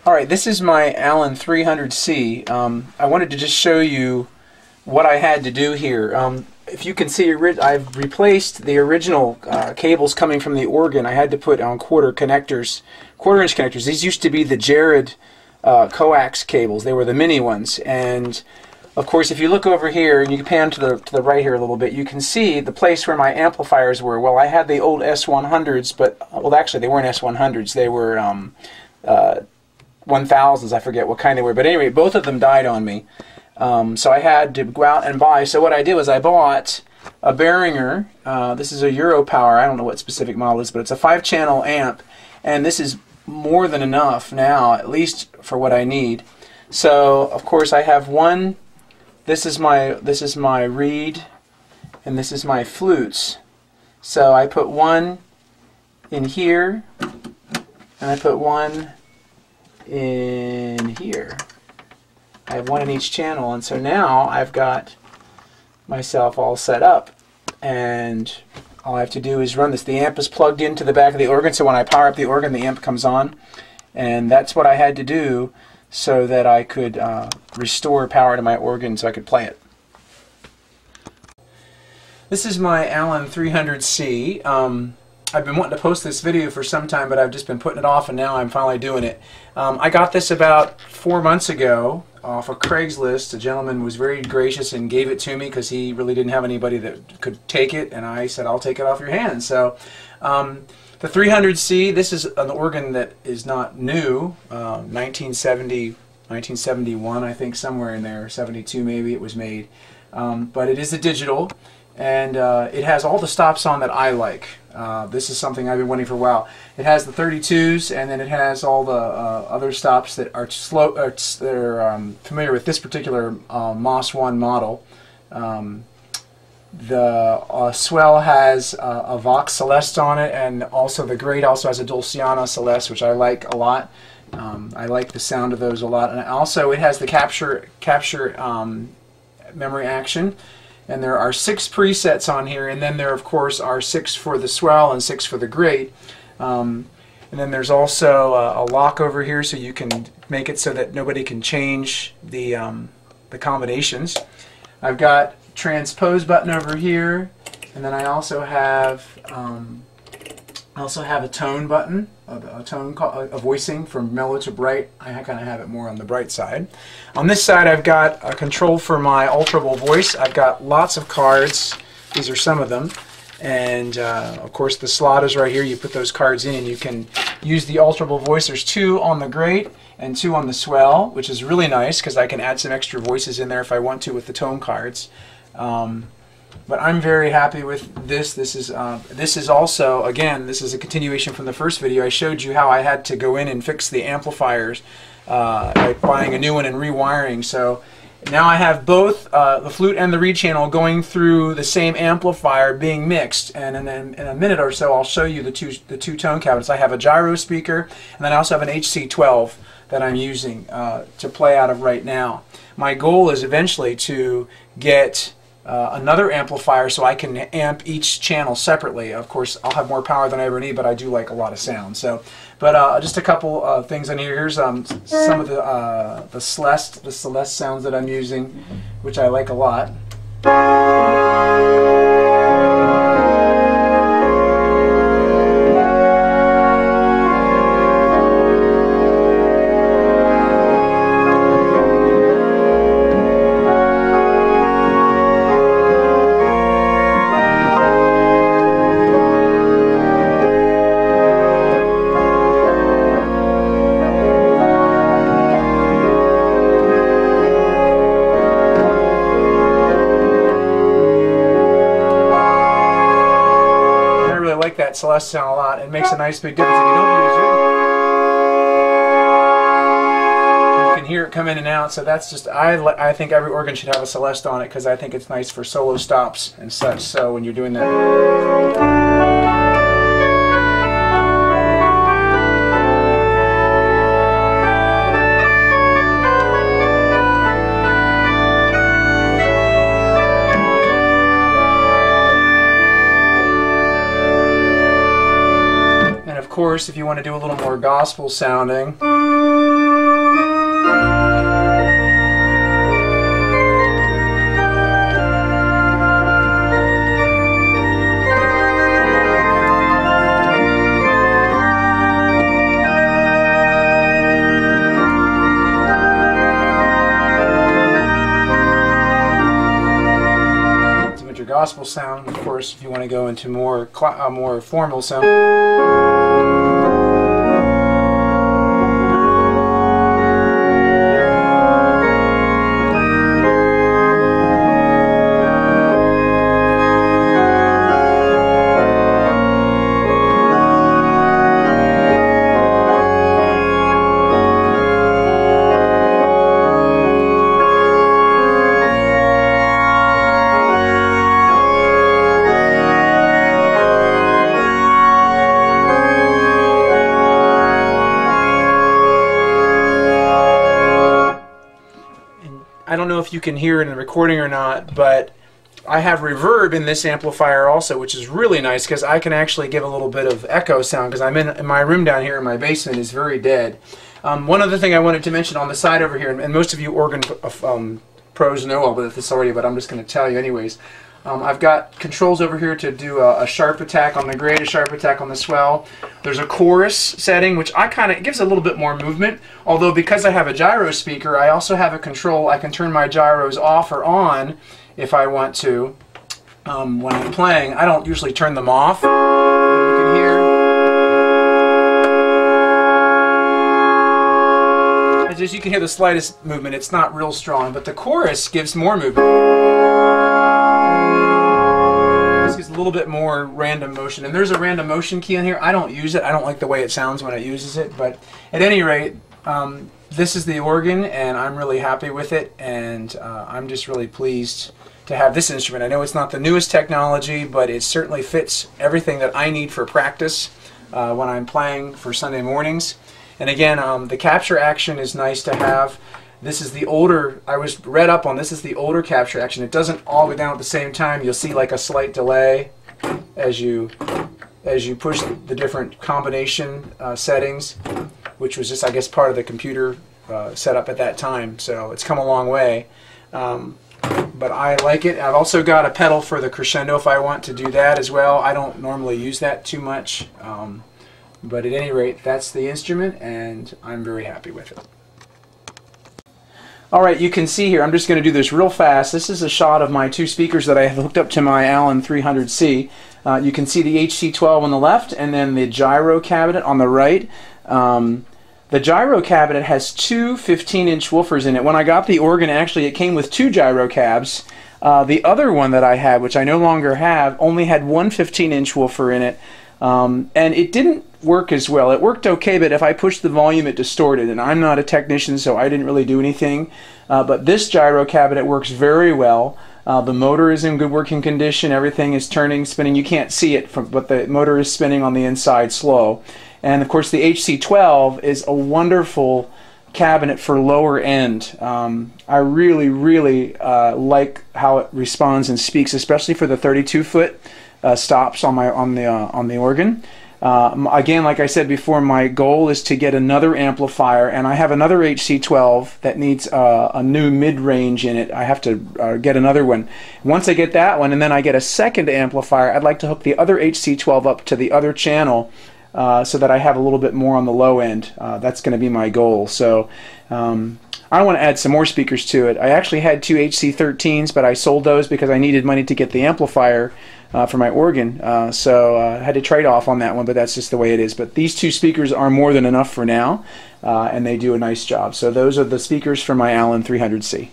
Alright, this is my Allen 300C. I wanted to just show you what I had to do here. If you can see, I've replaced the original cables coming from the organ. I had to put on quarter-inch connectors. These used to be the Jared coax cables. They were the mini ones. And of course, if you look over here, and you can pan to the right here a little bit, you can see the place where my amplifiers were. Well, I had the old S100s, but, well, actually, they weren't S100s. They were 1000s. I forget what kind they were. But anyway, both of them died on me. So I had to go out and buy. So what I did was I bought a Behringer. This is a Europower. I don't know what specific model it is, but it's a 5-channel amp. And this is more than enough now, at least for what I need. So, of course, I have one. This is my reed, and this is my flutes. So I put one in here, and I put one in here. I have one in each channel, and so now I've got myself all set up, and all I have to do is run this. The amp is plugged into the back of the organ, so when I power up the organ, the amp comes on, and that's what I had to do so that I could restore power to my organ so I could play it. This is my Allen 300C. I've been wanting to post this video for some time, but I've just been putting it off, and now I'm finally doing it. I got this about 4 months ago off of Craigslist. A gentleman was very gracious and gave it to me because he really didn't have anybody that could take it, and I said, I'll take it off your hands. So the 300C, this is an organ that is not new, 1970, 1971, I think, somewhere in there, 72 maybe it was made. But it is a digital, and it has all the stops on that I like. This is something I've been wanting for a while. It has the 32s, and then it has all the other stops that are familiar with this particular MOS 1 model. The Swell has a Vox Celeste on it, and also the Great also has a Dulciana Celeste, which I like a lot. I like the sound of those a lot, and also it has the capture memory action. And there are 6 presets on here, and then there of course are 6 for the Swell and 6 for the Great. And then there's also a lock over here, so you can make it so that nobody can change the combinations. I've got transpose button over here, and then I also have a tone button, a voicing from mellow to bright. I kind of have it more on the bright side. On this side, I've got a control for my alterable voice. I've got lots of cards. These are some of them, and of course the slot is right here. You put those cards in, and you can use the alterable voice. There's 2 on the Great and 2 on the Swell, which is really nice because I can add some extra voices in there if I want to with the tone cards. But I'm very happy with this. This is also, again, this is a continuation from the first video. I showed you how I had to go in and fix the amplifiers by buying a new one and rewiring. So now I have both the flute and the reed channel going through the same amplifier being mixed. And then in a minute or so, I'll show you the two tone cabinets. I have a gyro speaker, and then I also have an HC12 that I'm using to play out of right now. My goal is eventually to get another amplifier so I can amp each channel separately. Of course, I'll have more power than I ever need, but I do like a lot of sound. So, but just a couple things on here. Here's some of the Celeste sounds that I'm using, which I like a lot. That Celeste sound a lot. It makes a nice big difference if you don't use it. You can hear it come in and out, so that's just, I think every organ should have a Celeste on it because I think it's nice for solo stops and such, so when you're doing that. Of course, if you want to do a little more gospel sounding, want to go into more formal sound. I don't know if you can hear it in the recording or not, but I have reverb in this amplifier also, which is really nice because I can actually give a little bit of echo sound because I'm in my room down here in my basement is very dead. One other thing I wanted to mention on the side over here, and most of you organ pros know all of this already, but I'm just going to tell you anyways. I've got controls over here to do a sharp attack on the grade, a sharp attack on the swell. There's a chorus setting, which it gives a little bit more movement. Although because I have a gyro speaker, I also have a control. I can turn my gyros off or on if I want to. When I'm playing, I don't usually turn them off. But you can hear. As you can hear the slightest movement, it's not real strong, but the chorus gives more movement. Gives a little bit more random motion, and there's a random motion key in here. I don't use it. I don't like the way it sounds when it uses it, but at any rate, this is the organ, and I'm really happy with it, and I'm just really pleased to have this instrument. I know it's not the newest technology, but it certainly fits everything that I need for practice when I'm playing for Sunday mornings. And again, the capture action is nice to have. This is the older, I was read up on, this is the older capture action. It doesn't all go down at the same time. You'll see like a slight delay as you push the different combination settings, which was just, I guess, part of the computer setup at that time. So it's come a long way. But I like it. I've also got a pedal for the crescendo if I want to do that as well. I don't normally use that too much. But at any rate, that's the instrument, and I'm very happy with it. Alright, you can see here, I'm just going to do this real fast. This is a shot of my two speakers that I have hooked up to my Allen 300C. You can see the HC12 on the left and then the gyro cabinet on the right. The gyro cabinet has two 15-inch woofers in it. When I got the organ, actually it came with two gyro cabs. The other one that I had, which I no longer have, only had one 15-inch woofer in it. And it didn't work as well. It worked okay, but if I pushed the volume it distorted, and I'm not a technician so I didn't really do anything. But this gyro cabinet works very well. The motor is in good working condition. Everything is turning, spinning. You can't see it, but the motor is spinning on the inside slow. And of course the HC12 is a wonderful cabinet for lower end. I really like how it responds and speaks, especially for the 32-foot stops on the organ. Again, like I said before, my goal is to get another amplifier, and I have another HC12 that needs a new mid-range in it. I have to get another one. Once I get that one and then I get a second amplifier, I'd like to hook the other HC12 up to the other channel so that I have a little bit more on the low end. That's going to be my goal. So I want to add some more speakers to it. I actually had two HC13s, but I sold those because I needed money to get the amplifier for my organ. So I had to trade off on that one, but that's just the way it is. But these two speakers are more than enough for now, and they do a nice job. So those are the speakers for my Allen 300C.